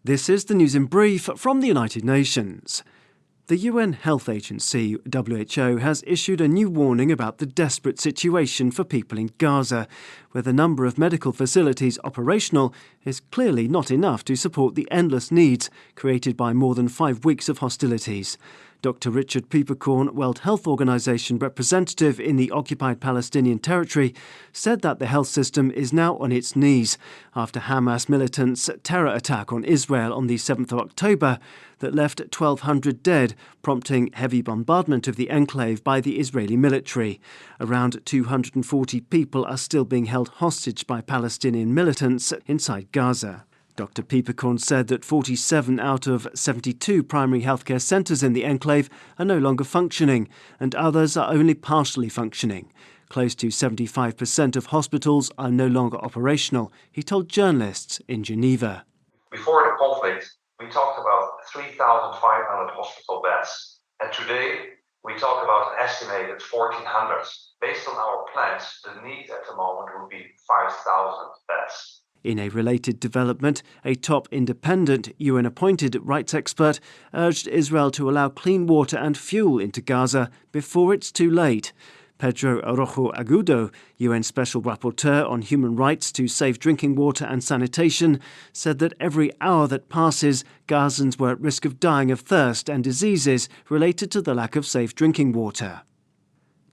This is the news in brief from the United Nations. The UN Health Agency, WHO, has issued a new warning about the desperate situation for people in Gaza, where the number of medical facilities operational is clearly not enough to support the endless needs created by more than 5 weeks of hostilities. Dr. Richard Peeperkorn, World Health Organization representative in the occupied Palestinian territory, said that the health system is now on its knees after Hamas militants' terror attack on Israel on the 7th of October that left 1,200 dead, prompting heavy bombardment of the enclave by the Israeli military. Around 240 people are still being held hostage by Palestinian militants inside Gaza. Dr. Peeperkorn said that 47 out of 72 primary healthcare centres in the enclave are no longer functioning, and others are only partially functioning. Close to 75% of hospitals are no longer operational, he told journalists in Geneva. Before the conflict, we talked about 3,500 hospital beds, and today we talk about an estimated 1,400. Based on our plans, the need at the moment would be 5,000 beds. In a related development, a top independent UN-appointed rights expert urged Israel to allow clean water and fuel into Gaza before it's too late. Pedro Arrojo Agudo, UN Special Rapporteur on Human Rights to Safe Drinking Water and Sanitation, said that every hour that passes, Gazans were at risk of dying of thirst and diseases related to the lack of safe drinking water.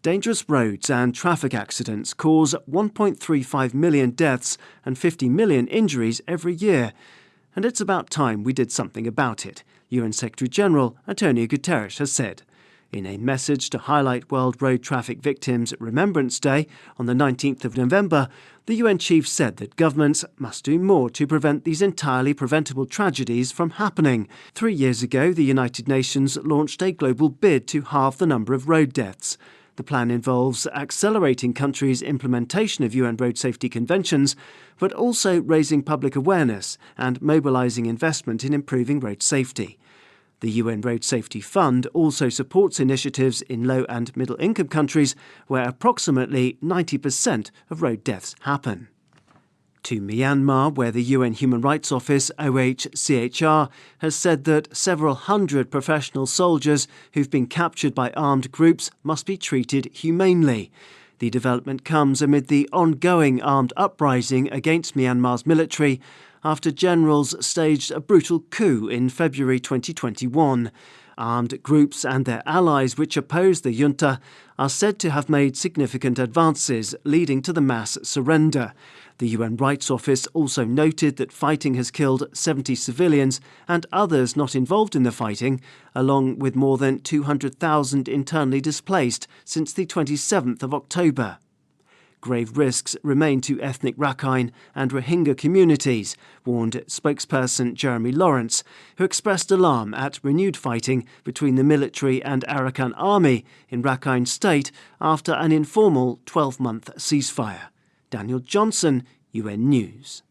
Dangerous roads and traffic accidents cause 1.35 million deaths and 50 million injuries every year. And it's about time we did something about it, UN Secretary-General Antonio Guterres has said. In a message to highlight World Road Traffic Victims Remembrance Day on the 19th of November, the UN chief said that governments must do more to prevent these entirely preventable tragedies from happening. 3 years ago, the United Nations launched a global bid to halve the number of road deaths. The plan involves accelerating countries' implementation of UN road safety conventions, but also raising public awareness and mobilising investment in improving road safety. The UN Road Safety Fund also supports initiatives in low and middle-income countries where approximately 90% of road deaths happen. To Myanmar, where the UN Human Rights Office, OHCHR, has said that several hundred professional soldiers who've been captured by armed groups must be treated humanely. The development comes amid the ongoing armed uprising against Myanmar's military after generals staged a brutal coup in February 2021. Armed groups and their allies which oppose the junta are said to have made significant advances, leading to the mass surrender. The UN Rights Office also noted that fighting has killed 70 civilians and others not involved in the fighting, along with more than 200,000 internally displaced since the 27th of October. Grave risks remain to ethnic Rakhine and Rohingya communities, warned spokesperson Jeremy Lawrence, who expressed alarm at renewed fighting between the military and Arakan army in Rakhine State after an informal 12-month ceasefire. Daniel Johnson, UN News.